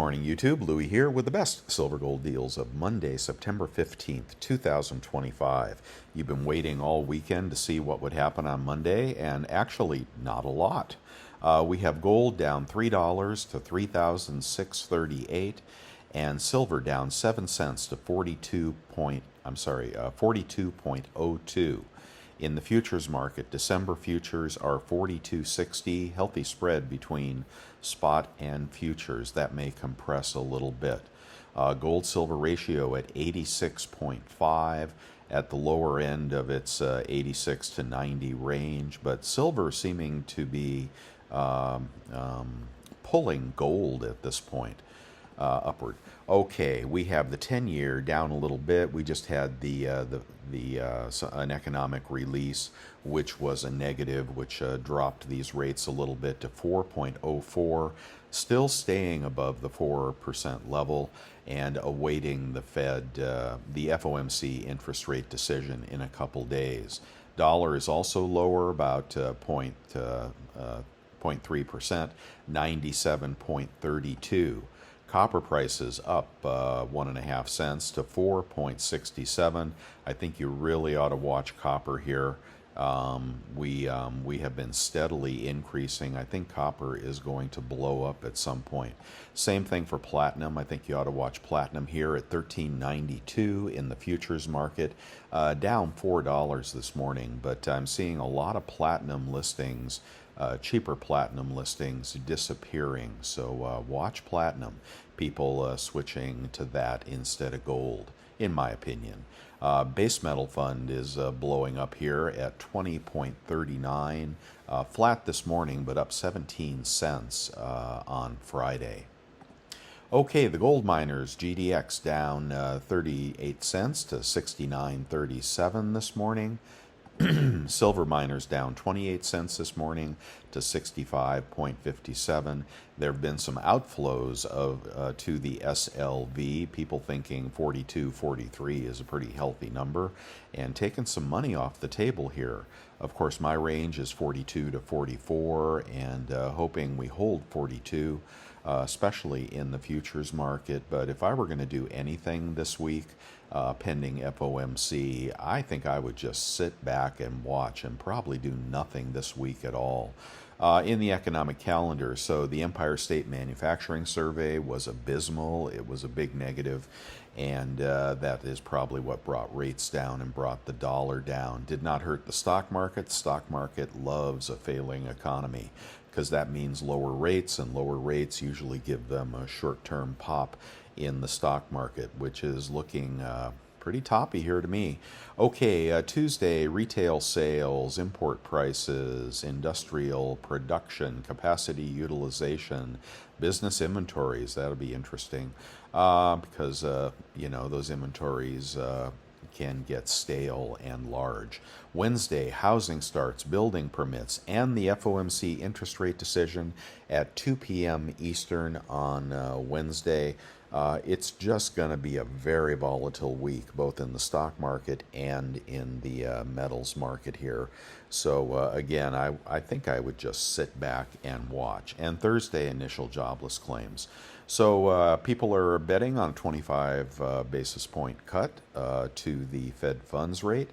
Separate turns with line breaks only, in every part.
morning, YouTube. Louie here with the best silver gold deals of Monday, September 15th, 2025. You've been waiting all weekend to see what would happen on Monday, and actually, not a lot. We have gold down $3 to 3,638, and silver down 7 cents to 42.02. In the futures market, December futures are 42.60, healthy spread between spot and futures. That may compress a little bit. Gold silver ratio at 86.5 at the lower end of its 86 to 90 range, but silver seeming to be pulling gold at this point. Upward. Okay, we have the 10-year down a little bit. We just had an economic release, which was a negative, which dropped these rates a little bit to 4.04, still staying above the 4% level and awaiting the Fed, the FOMC interest rate decision in a couple days. Dollar is also lower, about 0.3%, 97.32. Copper prices up 1.5 cents to 4.67. I think you really ought to watch copper here. We have been steadily increasing. I think copper is going to blow up at some point. Same thing for platinum. I think you ought to watch platinum here at $13.92 in the futures market, down $4 this morning. But I'm seeing a lot of platinum listings. Cheaper platinum listings disappearing. So watch platinum. People switching to that instead of gold, in my opinion. Base metal fund is blowing up here at 20.39. Flat this morning, but up 17 cents on Friday. Okay, the gold miners, GDX down 38 cents to 69.37 this morning. Silver miners down 28 cents this morning to 65.57. There have been some outflows to the SLV, people thinking 42.43 is a pretty healthy number, and taking some money off the table here. Of course, my range is 42 to 44, and hoping we hold 42, especially in the futures market. But if I were going to do anything this week, pending FOMC, I think I would just sit back and watch and probably do nothing this week at all. In the economic calendar, so the Empire State Manufacturing Survey was abysmal. It was a big negative, and that is probably what brought rates down and brought the dollar down. Did not hurt the stock market. Stock market loves a failing economy because that means lower rates, and lower rates usually give them a short-term pop in the stock market, which is looking pretty toppy here to me. Okay, Tuesday, retail sales, import prices, industrial production, capacity utilization, business inventories. That'll be interesting because, those inventories can get stale and large. Wednesday, housing starts, building permits, and the FOMC interest rate decision at 2 p.m. Eastern on Wednesday. It's just going to be a very volatile week, both in the stock market and in the metals market here. So again, I think I would just sit back and watch. And Thursday, initial jobless claims. So people are betting on a 25 basis point cut to the Fed funds rate.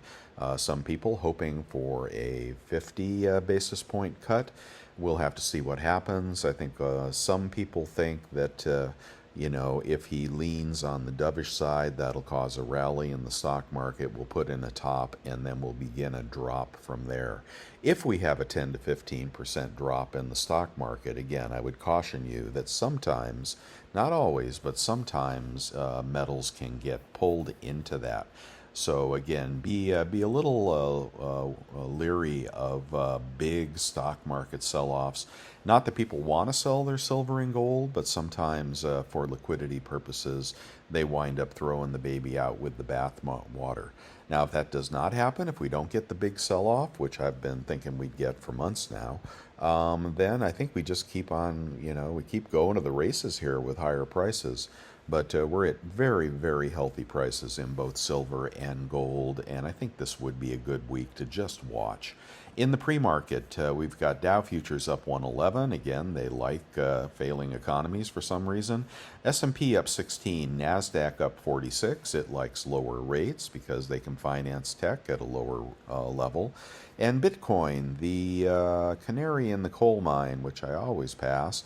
Some people hoping for a 50 basis point cut. We'll have to see what happens. I think some people think that if he leans on the dovish side, that'll cause a rally in the stock market. We'll put in a top, and then we'll begin a drop from there. If we have a 10 to 15% drop in the stock market, again, I would caution you that sometimes, not always, but sometimes metals can get pulled into that. So again, be a little leery of big stock market sell-offs. Not that people want to sell their silver and gold, but sometimes for liquidity purposes, they wind up throwing the baby out with the bath water. Now, if that does not happen, if we don't get the big sell-off, which I've been thinking we'd get for months now, then I think we just keep on, we keep going to the races here with higher prices. But we're at very, very healthy prices in both silver and gold, and I think this would be a good week to just watch. In the pre-market, we've got Dow futures up 111. Again, they like failing economies for some reason. S&P up 16. NASDAQ up 46. It likes lower rates because they can finance tech at a lower level. And Bitcoin, the canary in the coal mine, which I always pass,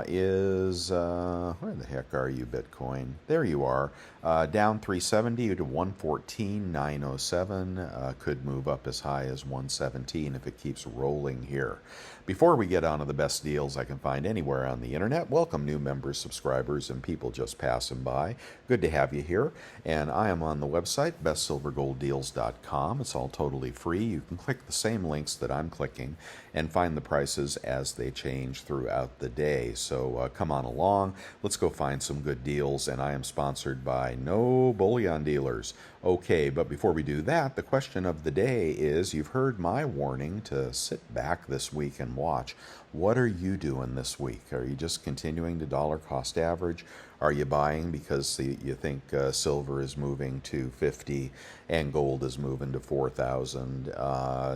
is where the heck are you, Bitcoin? There you are. Down 370 to 114,907. Could move up as high as 117 if it keeps rolling here. Before we get on to the best deals I can find anywhere on the internet, welcome new members, subscribers, and people just passing by. Good to have you here. And I am on the website, bestsilvergolddeals.com. It's all totally free. You can click the same links that I'm clicking and find the prices as they change throughout the day. So come on along. Let's go find some good deals. And I am sponsored by No Bullion Dealers. Okay, but before we do that, the question of the day is, you've heard my warning to sit back this week and watch. What are you doing this week? Are you just continuing to dollar cost average? Are you buying because you think silver is moving to 50 and gold is moving to 4,000?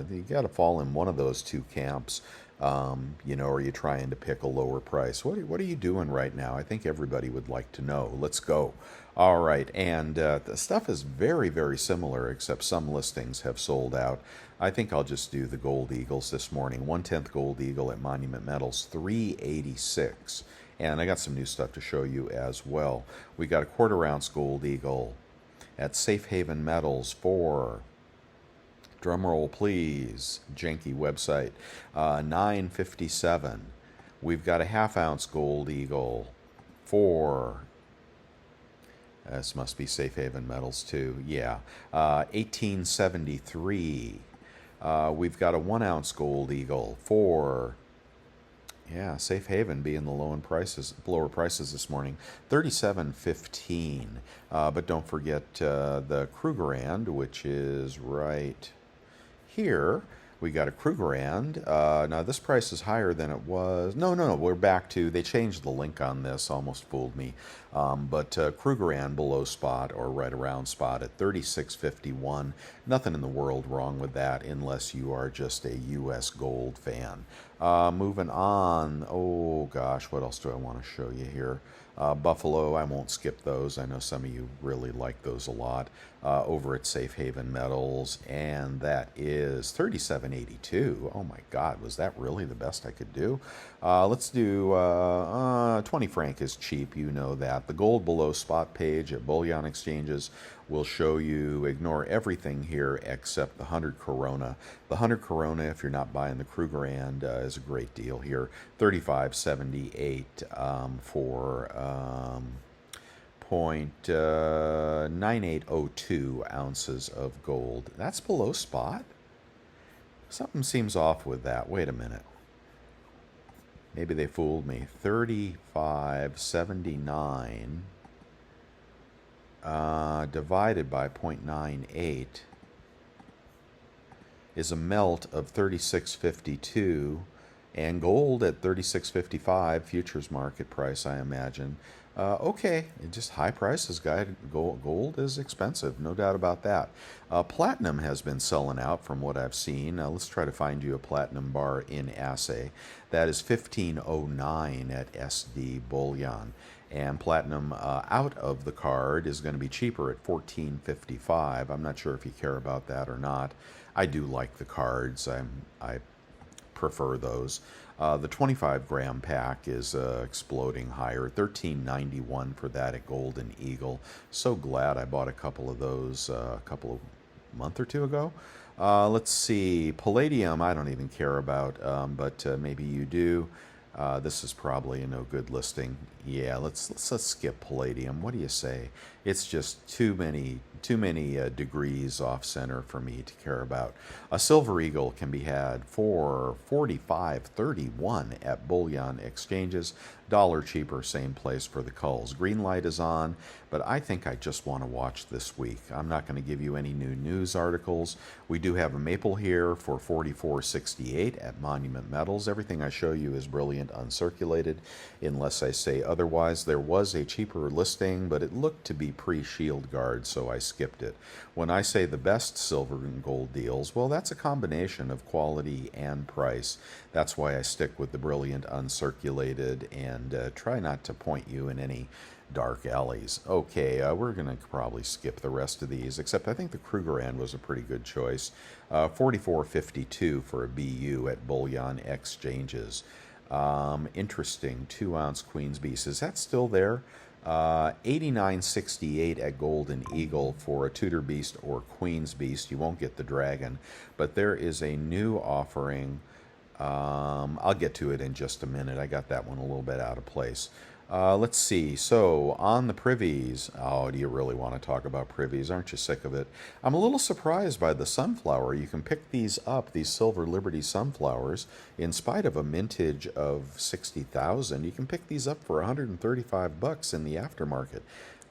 You got to fall in one of those two camps. Are you trying to pick a lower price? What are you doing right now? I think everybody would like to know. Let's go. All right, and the stuff is very, very similar, except some listings have sold out. I think I'll just do the Gold Eagles this morning. 1/10 Gold Eagle at Monument Metals, 386. And I got some new stuff to show you as well. We got a 1/4 ounce Gold Eagle at Safe Haven Metals for, drumroll please, janky website, 957. We've got a 1/2 ounce Gold Eagle for, this must be Safe Haven Metals too, yeah, 1873. We've got a 1 ounce Gold Eagle for, yeah, Safe Haven being the lower prices this morning, 37.15. But don't forget the Krugerrand, which is right here. We got a Krugerrand. Now this price is higher than it was. No, we're back to, they changed the link on this, almost fooled me. But Krugerrand below spot or right around spot at 36.51. Nothing in the world wrong with that unless you are just a U.S. gold fan. Moving on. Oh gosh, what else do I want to show you here? Buffalo, I won't skip those. I know some of you really like those a lot. Over at Safe Haven Metals, and that is 37.82. Oh my God, was that really the best I could do? Let's do 20 franc is cheap, you know that. The gold below spot page at Bullion Exchanges will show you, ignore everything here except the 100 Corona. The 100 Corona, if you're not buying the Krugerrand, is a great deal here. 35.78 for 0.9802 ounces of gold. That's below spot? Something seems off with that. Wait a minute. Maybe they fooled me. 35.79 divided by 0.98 is a melt of 36.52, and gold at 36.55 futures market price, I imagine. Okay, just high prices, guy. Gold is expensive, no doubt about that. Platinum has been selling out from what I've seen. Let's try to find you a platinum bar in assay. That is 1509 at SD Bullion. And platinum out of the card is going to be cheaper at 1455. I'm not sure if you care about that or not. I do like the cards. I prefer those. The 25-gram pack is exploding higher, $13.91 for that at Golden Eagle. So glad I bought a couple of those a couple of month or two ago. Let's see, palladium I don't even care about, but maybe you do. This is probably a no good listing. Yeah, let's skip palladium. What do you say? It's just too many degrees off center for me to care about. A silver eagle can be had for $45.31 at Bullion Exchanges. Dollar cheaper, same place for the culls. Green light is on, but I think I just want to watch this week. I'm not going to give you any new news articles. We do have a maple here for $44.68 at Monument Metals. Everything I show you is brilliant uncirculated, unless I say otherwise. There was a cheaper listing, but it looked to be pre-shield guard, so I skipped it. When I say the best silver and gold deals, well, that's a combination of quality and price. That's why I stick with the Brilliant uncirculated and try not to point you in any dark alleys. Okay, we're going to probably skip the rest of these, except I think the Krugerrand was a pretty good choice. 44.52 for a BU at Bullion Exchanges. Interesting, 2-ounce Queen's Beast. Is that still there? 89.68 at Golden Eagle for a Tudor Beast or Queen's Beast. You won't get the Dragon, but there is a new offering. I'll get to it in just a minute. I got that one a little bit out of place. Let's see. So on the privies, oh, do you really want to talk about privies? Aren't you sick of it? I'm a little surprised by the sunflower. You can pick these up, these Silver Liberty sunflowers, in spite of a mintage of 60,000. You can pick these up for 135 bucks in the aftermarket.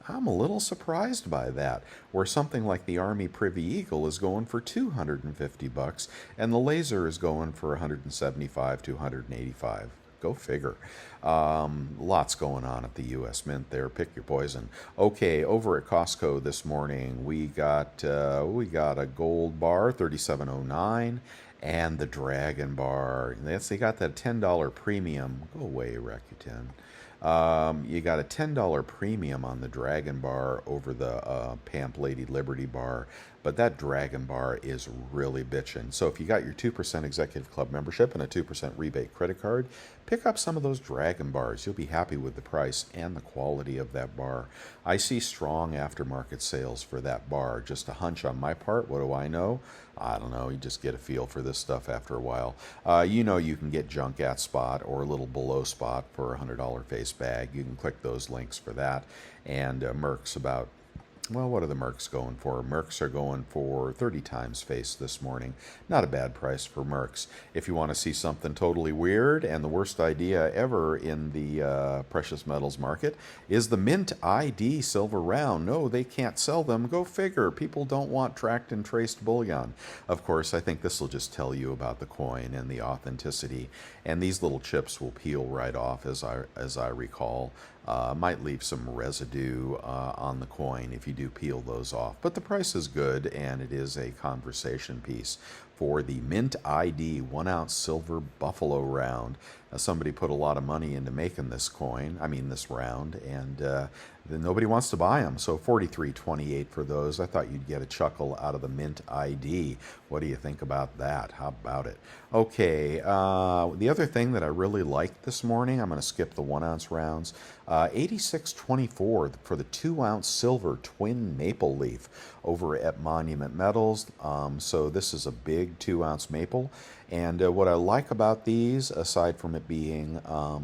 I'm a little surprised by that, where something like the Army Privy Eagle is going for 250 bucks and the Laser is going for 175 to 185. Go figure. Lots going on at the U.S. Mint there. Pick your poison. Okay, over at Costco this morning, we got a gold bar, 37.09, and the Dragon bar. They got that $10 premium. Go away, Rakuten. You got a $10 premium on the Dragon bar over the Pamp Lady Liberty bar, but that Dragon bar is really bitchin'. So if you got your 2% Executive Club membership and a 2% rebate credit card, pick up some of those Dragon bars. You'll be happy with the price and the quality of that bar. I see strong aftermarket sales for that bar. Just a hunch on my part. What do I know? I don't know. You just get a feel for this stuff after a while. You know you can get junk at spot or a little below spot for a $100 face bag. You can click those links for that. And Merck's about, well, what are the Mercs going for? Mercs are going for 30 times face this morning. Not a bad price for Mercs. If you want to see something totally weird, and the worst idea ever in the precious metals market is the Mint ID silver round. No, they can't sell them. Go figure. People don't want tracked and traced bullion. Of course, I think this will just tell you about the coin and the authenticity. And these little chips will peel right off, as I recall. Might leave some residue on the coin if you do peel those off. But the price is good, and it is a conversation piece for the Mint ID 1-ounce silver buffalo round. Somebody put a lot of money into making this this round, and then nobody wants to buy them. So $43.28 for those. I thought you'd get a chuckle out of the Mint ID. What do you think about that? How about it? Okay, the other thing that I really liked this morning, I'm going to skip the 1-ounce rounds, 86.24 for the 2-ounce silver twin maple leaf over at Monument Metals. So this is a big 2-ounce maple. And what I like about these, aside from it being, a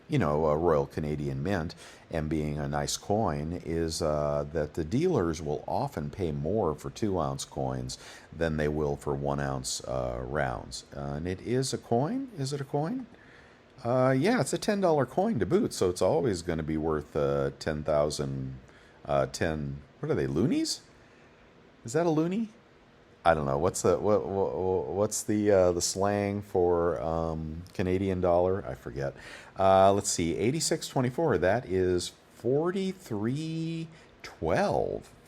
Royal Canadian Mint and being a nice coin, is that the dealers will often pay more for 2-ounce coins than they will for 1-ounce rounds. And it is a coin? Is it a coin? Yeah, it's a $10 coin to boot, so it's always going to be worth 10,000, what are they, loonies? Is that a loonie? I don't know. What's the slang for Canadian dollar? I forget. Let's see. 86.24. That is 43.12.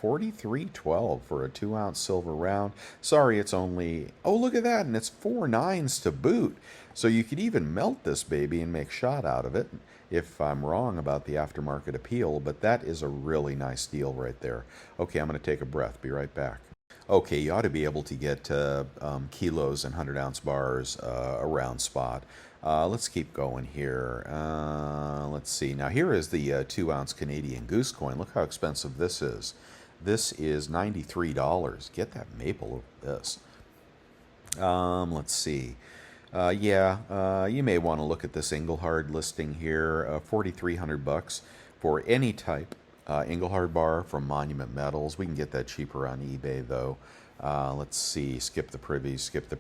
43.12 for a 2-ounce silver round. Sorry, it's only. Oh, look at that, and it's 4 9s to boot. So you could even melt this baby and make shot out of it. If I'm wrong about the aftermarket appeal, but that is a really nice deal right there. Okay, I'm going to take a breath. Be right back. Okay, you ought to be able to get kilos and 100-ounce bars around spot. Let's keep going here. Let's see. Now, here is the 2-ounce Canadian Goose coin. Look how expensive this is. This is $93. Get that maple of this. Let's see. You may want to look at this Engelhard listing here. 4,300 bucks for any type Engelhard bar from Monument Metals. We can get that cheaper on eBay, though. Let's see. Skip the privies. Get to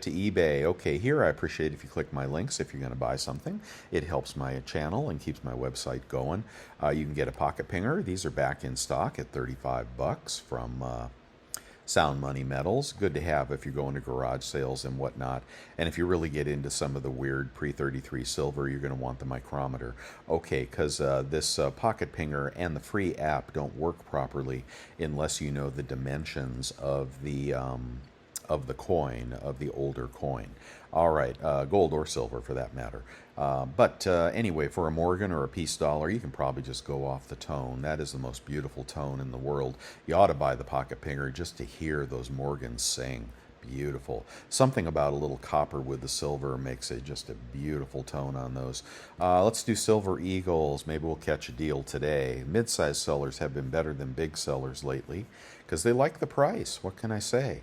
eBay. Okay, here I appreciate if you click my links if you're going to buy something. It helps my channel and keeps my website going. You can get a pocket pinger. These are back in stock at 35 bucks from Sound money metals, good to have if you're going to garage sales and whatnot. And if you really get into some of the weird pre-33 silver, you're going to want the micrometer. Okay, because this pocket pinger and the free app don't work properly unless you know the dimensions of the coin, of the older coin. All right, gold or silver for that matter. But anyway, for a Morgan or a peace dollar, you can probably just go off the tone. That is the most beautiful tone in the world. You ought to buy the pocket pinger just to hear those Morgans sing. Beautiful. Something about a little copper with the silver makes it just a beautiful tone on those. Let's do Silver Eagles. Maybe we'll catch a deal today. Mid-sized sellers have been better than big sellers lately because they like the price. What can I say?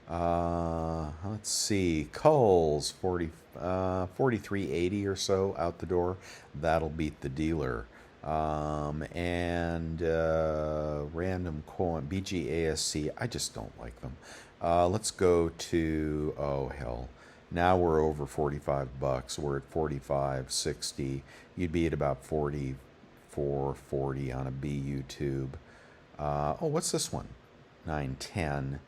Let's see, Culls 43.80 or so out the door. That'll beat the dealer. And random coin BGASC. I just don't like them. Let's go to, oh hell, now we're over 45 bucks. We're at 45.60. You'd be at about 44.40 on a BU tube. Oh, what's this one? 910.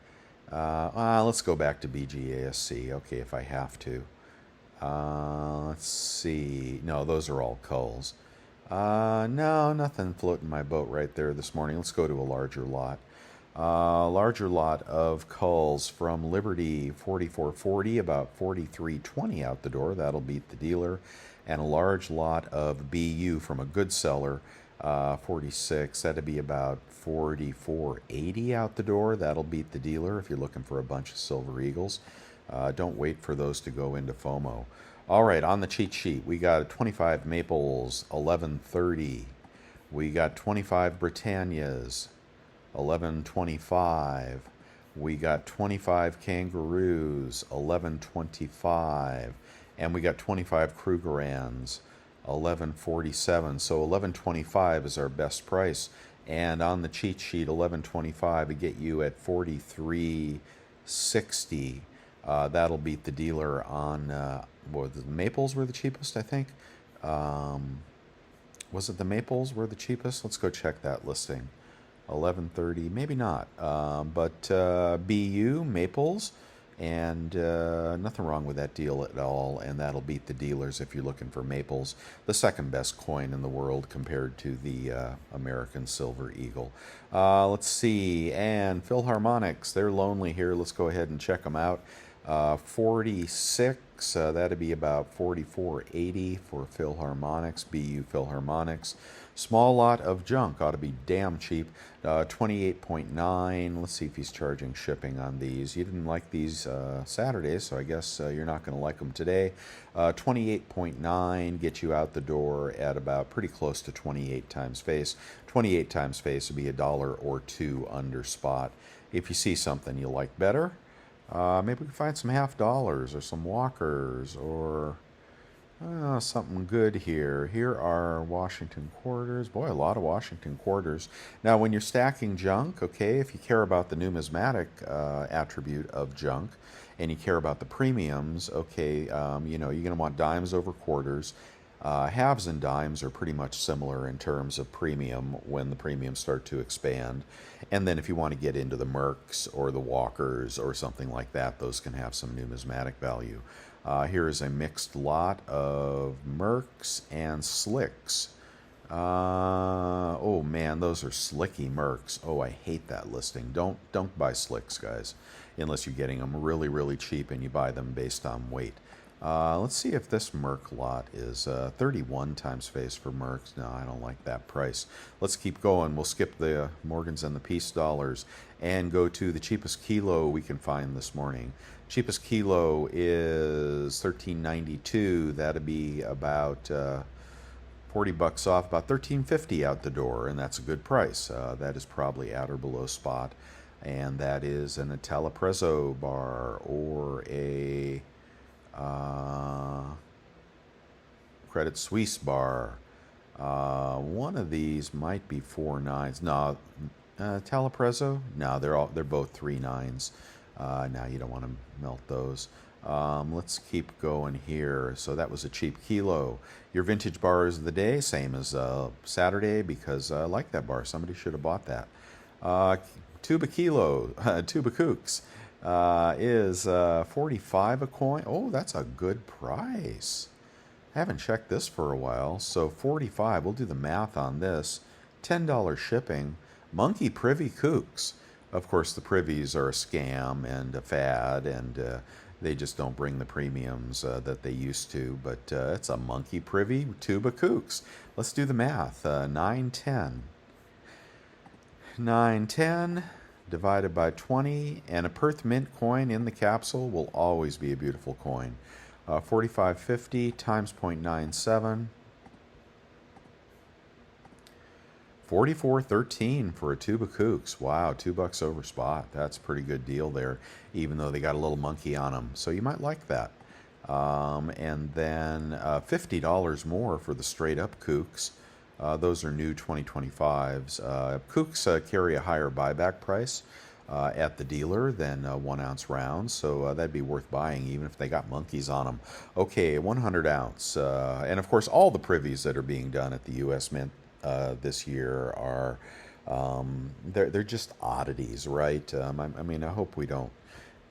Let's go back to BGASC, okay, if I have to. Let's see. No, those are all culls. No, nothing floating my boat right there this morning. Let's go to a larger lot. Larger lot of culls from Liberty, 44.40, about 43.20 out the door. That'll beat the dealer. And a large lot of BU from a good seller, 46. That'd be about 44.80 out the door. That'll beat the dealer if you're looking for a bunch of Silver Eagles. Don't wait for those to go into FOMO. All right, on the cheat sheet, we got 25 Maples, 11.30. We got 25 Britannias, 11.25. We got 25 Kangaroos, 11.25. And we got 25 Krugerrands, 11.47. So 11.25 is our best price. And on the cheat sheet, 11.25 to get you at 43.60. That'll beat the dealer on, the Maples were the cheapest, I think. Was it the Maples were the cheapest? Let's go check that listing. 11.30, maybe not. But BU, Maples, and nothing wrong with that deal at all, and that'll beat the dealers if you're looking for Maples, the second best coin in the world compared to the American Silver Eagle. Let's see, and Philharmonics, they're lonely here. Let's go ahead and check them out. 46, that'd be about 44.80 for Philharmonics, BU Philharmonics. Small lot of junk, ought to be damn cheap. 28.9. Let's see if he's charging shipping on these. You didn't like these Saturdays, so I guess you're not going to like them today. 28.9 get you out the door at about pretty close to 28 times face. 28 times face would be $1 or $2 under spot. If you see something you like better, maybe we can find some $50 or some walkers or something good here. Here are Washington quarters. Boy, a lot of Washington quarters. Now, when you're stacking junk, okay, if you care about the numismatic attribute of junk and you care about the premiums, okay, you're going to want dimes over quarters. Halves and dimes are pretty much similar in terms of premium when the premiums start to expand. And then if you want to get into the Mercs or the Walkers or something like that, those can have some numismatic value. Here is a mixed lot of Mercs and Slicks. Oh man, those are slicky Mercs. Oh, I hate that listing. Don't buy Slicks, guys, unless you're getting them really, really cheap and you buy them based on weight. Let's see if this Merc lot is 31 times face for Mercs. No, I don't like that price. Let's keep going. We'll skip the Morgans and the peace dollars and go to the cheapest kilo we can find this morning. Cheapest kilo is $13.92. That'd be about 40 bucks off, about $13.50 out the door, and that's a good price. That is probably at or below spot, and that is an Italoprezzo bar or a Credit Suisse bar. One of these might be 4 nines. No, Italoprezzo? No, they're both 3 nines. Now you don't want to melt those. Let's keep going here. So that was a cheap kilo. Your vintage bars of the day, same as Saturday, because I like that bar. Somebody should have bought that. Tuba kilo, tuba kooks is 45 a coin. Oh, that's a good price. I haven't checked this for a while. So 45, we'll do the math on this. $10 shipping. Monkey Privy Kooks. Of course, the privies are a scam and a fad, and they just don't bring the premiums that they used to. But it's a Monkey Privy Tuba Kooks. Let's do the math. 910. 910 divided by 20, and a Perth Mint coin in the capsule will always be a beautiful coin. 45.50 times 0.97. 44.13 for a Tuba Kooks. Wow, $2 over spot. That's a pretty good deal there, even though they got a little monkey on them. So you might like that. And then $50 more for the straight up Kooks. Those are new 2025s. Kooks carry a higher buyback price at the dealer than 1 ounce rounds, so that'd be worth buying even if they got monkeys on them. Okay, 100 ounce. And of course, all the privies that are being done at the U.S. Mint this year are they're just oddities, right? I mean, I hope we don't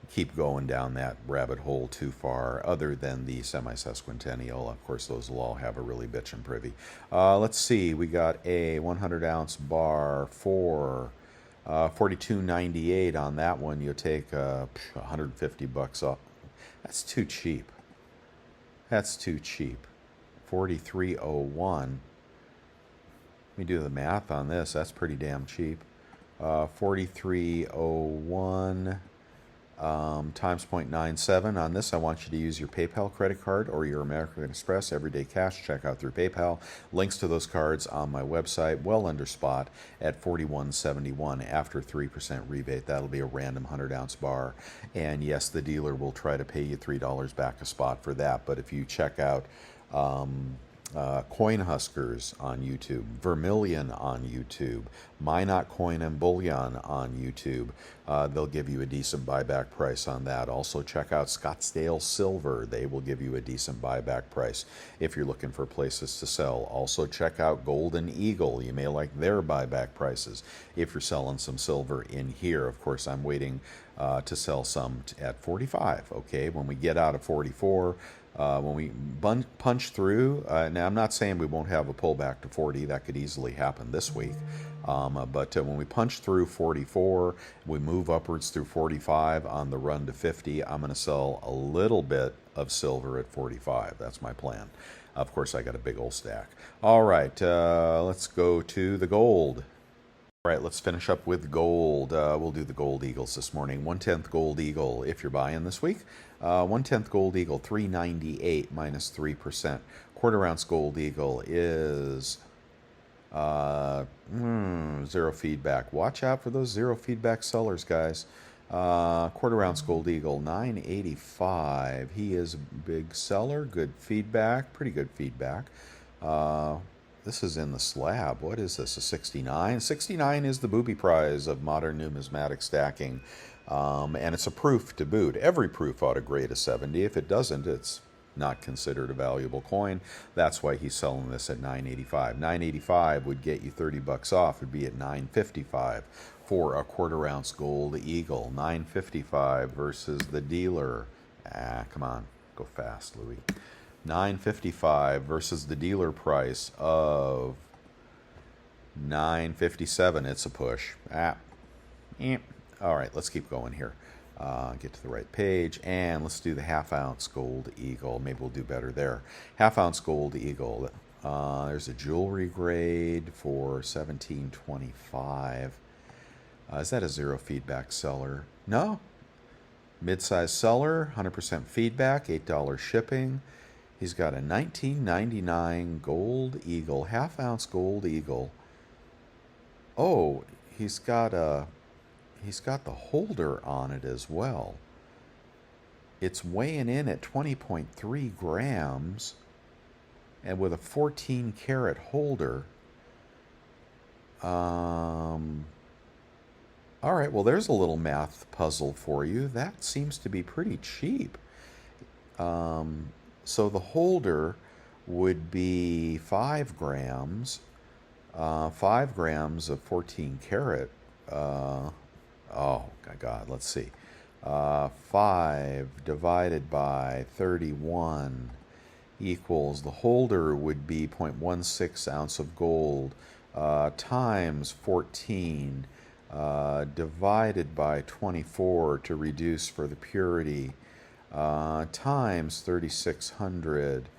keep going down that rabbit hole too far, other than the semi-sesquicentennial. Of course, those will all have a really bitchin' privy. Let's see, we got a 100 ounce bar for $42.98 on that one. You'll take $150 off. That's too cheap. That's too cheap. 43.01. Let me do the math on this. That's pretty damn cheap. 43.01 times 0.97 on this. I want you to use your PayPal credit card or your American Express Everyday Cash checkout through PayPal. Links to those cards on my website, well under spot at 41.71 after 3% rebate. That'll be a random 100 ounce bar. And yes, the dealer will try to pay you $3 back a spot for that. But if you check out Coin Huskers on YouTube, Vermilion on YouTube, Minot Coin and Bullion on YouTube. They'll give you a decent buyback price on that. Also check out Scottsdale Silver. They will give you a decent buyback price if you're looking for places to sell. Also check out Golden Eagle. You may like their buyback prices if you're selling some silver in here. Of course, I'm waiting to sell some at 45. Okay, when we get out of 44, when we punch through, now I'm not saying we won't have a pullback to 40. That could easily happen this week. But when we punch through 44, we move upwards through 45 on the run to 50. I'm going to sell a little bit of silver at 45. That's my plan. Of course, I got a big old stack. All right, let's go to the gold. All right, let's finish up with gold. We'll do the Gold Eagles this morning. 1/10 Gold Eagle, if you're buying this week. 1/10 Gold Eagle, 398 minus 3%. Quarter ounce Gold Eagle is zero feedback. Watch out for those zero feedback sellers, guys. Quarter ounce Gold Eagle, 985. He is a big seller. Good feedback. Pretty good feedback. This is in the slab. What is this, a 69? 69 is the booby prize of modern numismatic stacking. And it's a proof to boot. Every proof ought to grade a 70. If it doesn't, it's not considered a valuable coin. That's why he's selling this at 985. 985 would get you $30 off. It'd be at 955 for a quarter ounce Gold Eagle. 955 versus the dealer. Come on, go fast, Louis. 955 versus the dealer price of 957. It's a push. All right, let's keep going here. Get to the right page, and let's do the half ounce Gold Eagle. Maybe we'll do better there. Half ounce Gold Eagle. There's a jewelry grade for $17.25. Is that a zero feedback seller? No. Mid-size seller, 100% feedback, $8 shipping. He's got a $19.99 Gold Eagle, half ounce Gold Eagle. Oh, he's got the holder on it as well. It's weighing in at 20.3 grams, and with a 14 karat holder. All right, well, there's a little math puzzle for you. That seems to be pretty cheap. So the holder would be 5 grams, 5 grams of 14 karat. Oh, my God, let's see. 5 divided by 31 equals, the holder would be 0.16 ounce of gold times 14 divided by 24 to reduce for the purity times 3600.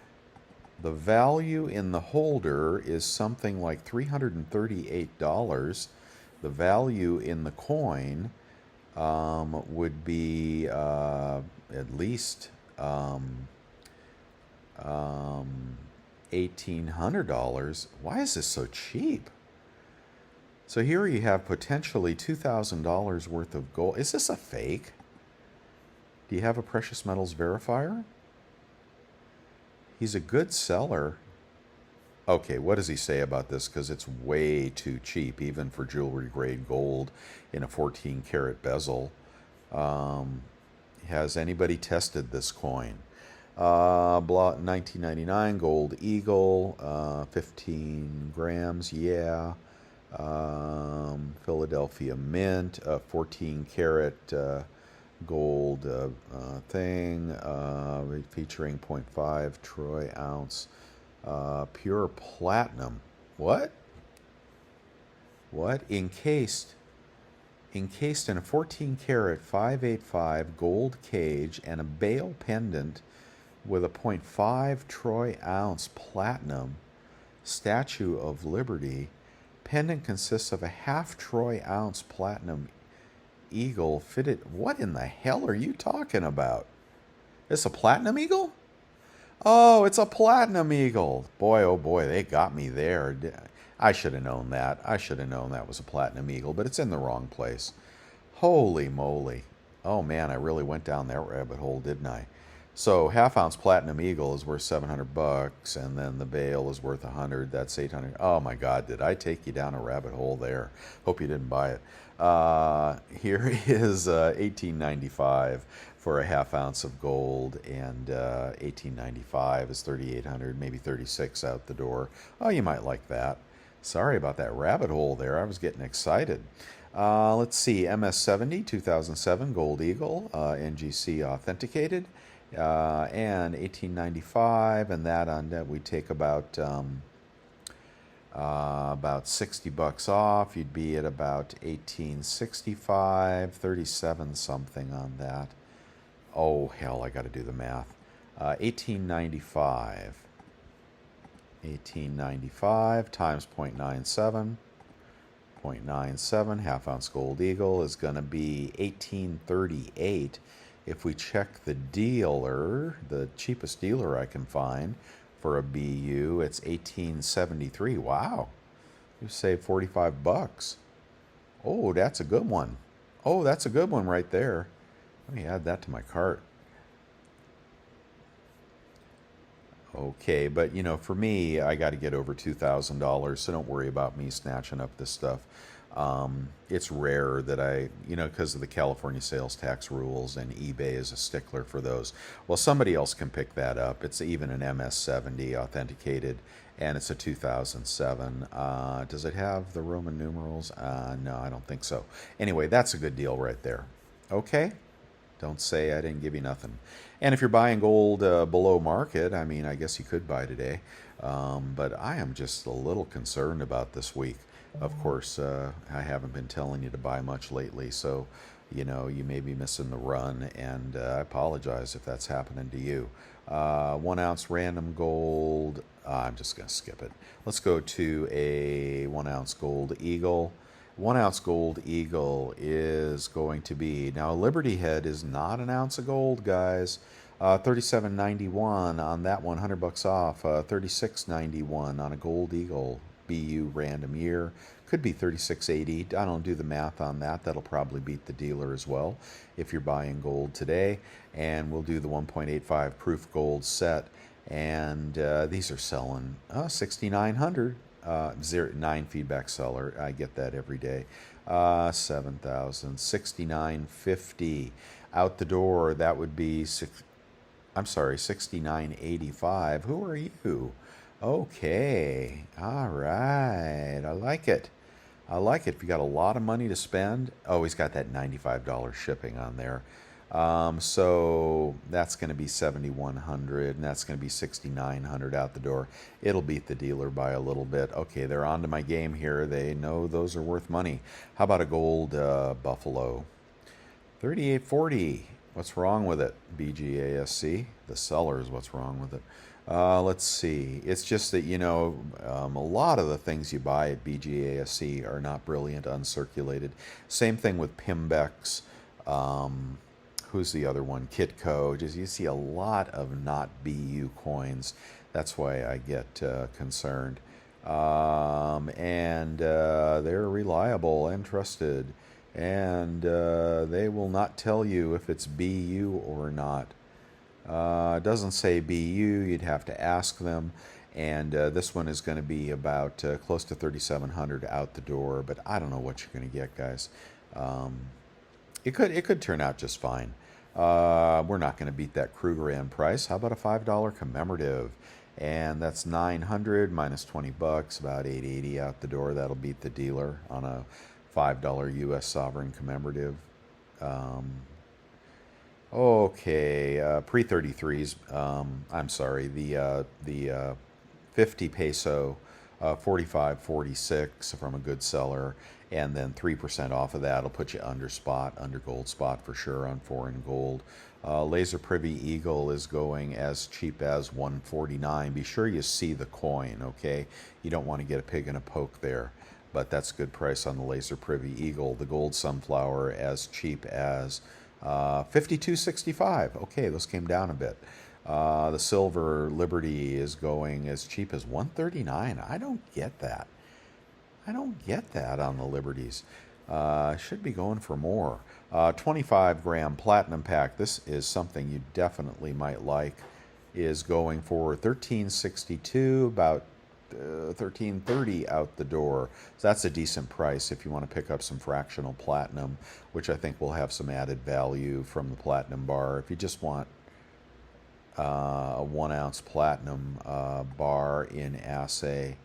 The value in the holder is something like $338. The value in the coin would be at least $1,800. Why is this so cheap? So here you have potentially $2,000 worth of gold. Is this a fake? Do you have a precious metals verifier? He's a good seller. Okay, what does he say about this? Because it's way too cheap, even for jewelry grade gold in a 14 karat bezel. Has anybody tested this coin? 1999 Gold Eagle, 15 grams, yeah. Philadelphia Mint, 14 karat gold thing, featuring 0.5 troy ounce, pure platinum. What? What? Encased in a 14 karat 585 gold cage and a bail pendant with a 0.5 troy ounce platinum Statue of Liberty. Pendant consists of a half troy ounce platinum eagle fitted. What in the hell are you talking about? It's a platinum eagle? Oh, it's a platinum eagle. Boy, oh boy, they got me there. I should have known that. I should have known that was a platinum eagle, but it's in the wrong place. Holy moly. Oh man, I really went down that rabbit hole, didn't I? So half ounce platinum eagle is worth $700, and then the bail is worth 100. That's 800. Oh my God, did I take you down a rabbit hole there? Hope you didn't buy it. Here is 1895 for a half ounce of gold, and 1895 is 3,800, maybe 36 out the door. Oh, you might like that. Sorry about that rabbit hole there. I was getting excited. Let's see, MS70 2007 Gold Eagle, NGC authenticated. And 1895, and that on that we take about $60 off. You'd be at about 1865, 37 something on that. Oh hell, I got to do the math. 1895 times 0.97. 0.97 half ounce gold eagle is going to be 1838. If we check the dealer, the cheapest dealer I can find for a BU, it's 1873. Wow, you save $45. Oh, that's a good one. Oh, that's a good one right there. Let me add that to my cart. Okay, but you know, for me, I got to get over $2,000, so don't worry about me snatching up this stuff. It's rare that because of the California sales tax rules, and eBay is a stickler for those. Well, somebody else can pick that up. It's even an MS70 authenticated, and it's a 2007. Does it have the Roman numerals? No, I don't think so. Anyway, that's a good deal right there. Okay? Don't say I didn't give you nothing. And if you're buying gold below market, I mean, I guess you could buy today. But I am just a little concerned about this week. Of course, I haven't been telling you to buy much lately, so you may be missing the run, and I apologize if that's happening to you. 1 ounce random gold. I'm just going to skip it. Let's go to a 1 ounce gold eagle. 1 ounce gold eagle is going to be, now a Liberty head is not an ounce of gold, guys. $37.91 on that one, $100 off. $36.91 on a gold eagle BU random year. Could be $36.80. I don't do the math on that. That'll probably beat the dealer as well if you're buying gold today. And we'll do the 1.85 proof gold set. And these are selling $6,900. 9 feedback seller. I get that every day. 7,000. $69.50 out the door. That would be $69.85. Who are you? Okay. All right. I like it. I like it. If you got a lot of money to spend, oh, he's got that $95 shipping on there. So that's going to be 7,100, and that's going to be 6,900 out the door. It'll beat the dealer by a little bit. Okay, they're on to my game here. They know those are worth money. How about a gold Buffalo? 3840. What's wrong with it? BGASC. The seller is what's wrong with it. Let's see. It's just that, a lot of the things you buy at BGASC are not brilliant, uncirculated. Same thing with Pimbex. Who's the other one? Kitco. Just you see a lot of not BU coins. That's why I get concerned. And they're reliable and trusted. And they will not tell you if it's BU or not. It doesn't say BU. You'd have to ask them. And this one is going to be about close to 3,700 out the door. But I don't know what you're going to get, guys. It could turn out just fine. We're not going to beat that Krugerrand price. How about a $5 commemorative? And that's 900 minus 20 bucks, about 880 out the door. That'll beat the dealer on a $5 U.S. sovereign commemorative. Okay, pre-33s. I'm sorry. The 50 peso, 45.46 from a good seller, and then 3% off of that will put you under gold spot for sure on foreign gold. Laser Privy Eagle is going as cheap as 149. Be sure you see the coin, okay? You don't want to get a pig in a poke there, but that's a good price on the Laser Privy Eagle. The gold sunflower as cheap as 52.65. Okay, those came down a bit. The silver Liberty is going as cheap as 139. I don't get that. I don't get that on the Liberties. Should be going for more. 25-gram platinum pack. This is something you definitely might like. Is going for 13.62, about 13.30 out the door. So that's a decent price if you want to pick up some fractional platinum, which I think will have some added value from the platinum bar. If you just want a 1 ounce platinum bar in assay,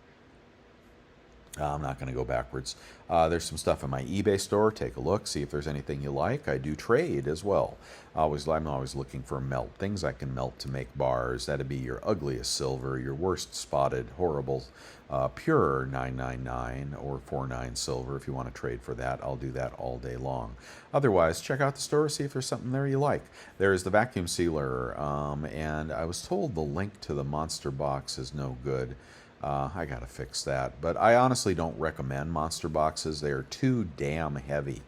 I'm not going to go backwards. There's some stuff in my eBay store. Take a look, see if there's anything you like. I do trade as well. I'm always looking for melt, things I can melt to make bars. That'd be your ugliest silver, your worst spotted, horrible, pure 999 or 49 silver. If you want to trade for that, I'll do that all day long. Otherwise, check out the store, see if there's something there you like. There's the vacuum sealer, and I was told the link to the monster box is no good. I gotta fix that, but I honestly don't recommend monster boxes. They are too damn heavy.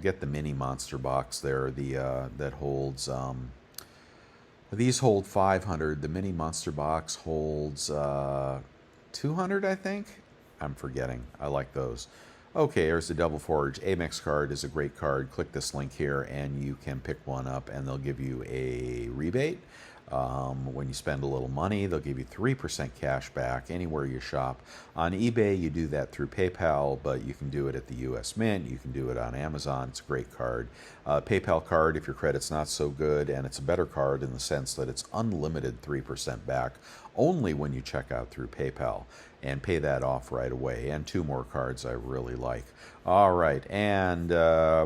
Get the mini monster box there, that holds. These hold 500. The mini monster box holds 200, I think. I'm forgetting. I like those. Okay, here's the Double Forge. Amex card is a great card. Click this link here, and you can pick one up, and they'll give you a rebate. When you spend a little money, they'll give you 3% cash back anywhere you shop. On eBay, you do that through PayPal, but you can do it at the US Mint. You can do it on Amazon. It's a great card. PayPal card, if your credit's not so good, and it's a better card in the sense that it's unlimited 3% back only when you check out through PayPal, and pay that off right away. And 2 more cards I really like. All right, and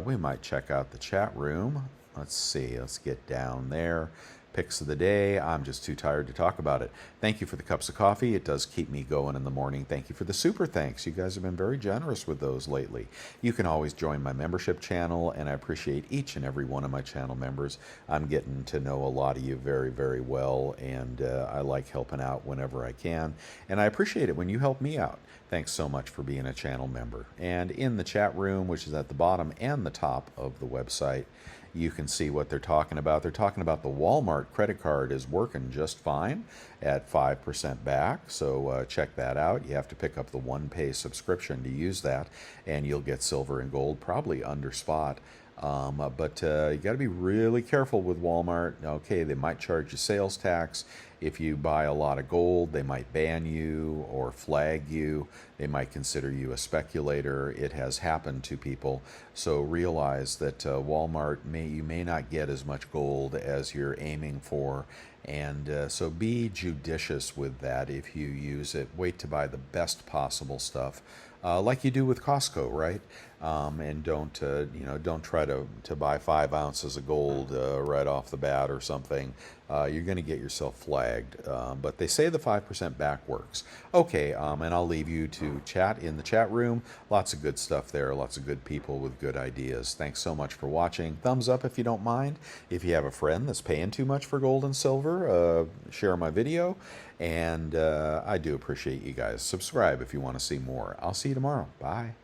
we might check out the chat room. Let's see. Let's get down there. Picks of the day. I'm just too tired to talk about it. Thank you for the cups of coffee. It does keep me going in the morning. Thank you for the super thanks. You guys have been very generous with those lately. You can always join my membership channel, and I appreciate each and every one of my channel members. I'm getting to know a lot of you very, very well, and I like helping out whenever I can, and I appreciate it when you help me out. Thanks so much for being a channel member. And in the chat room, which is at the bottom and the top of the website, you can see what they're talking about. They're talking about the Walmart credit card is working just fine at 5% back. So check that out. You have to pick up the OnePay subscription to use that, and you'll get silver and gold, probably under spot. But you got to be really careful with Walmart. Okay, they might charge you sales tax, if you buy a lot of gold, they might ban you or flag you. They might consider you a speculator. It has happened to people. So realize that Walmart you may not get as much gold as you're aiming for. And so be judicious with that if you use it. Wait to buy the best possible stuff, like you do with Costco, right? And don't try to buy 5 ounces of gold right off the bat or something. You're going to get yourself flagged. But they say the 5% back works. Okay, and I'll leave you to chat in the chat room. Lots of good stuff there. Lots of good people with good ideas. Thanks so much for watching. Thumbs up if you don't mind. If you have a friend that's paying too much for gold and silver, share my video. And I do appreciate you guys. Subscribe if you want to see more. I'll see you tomorrow. Bye.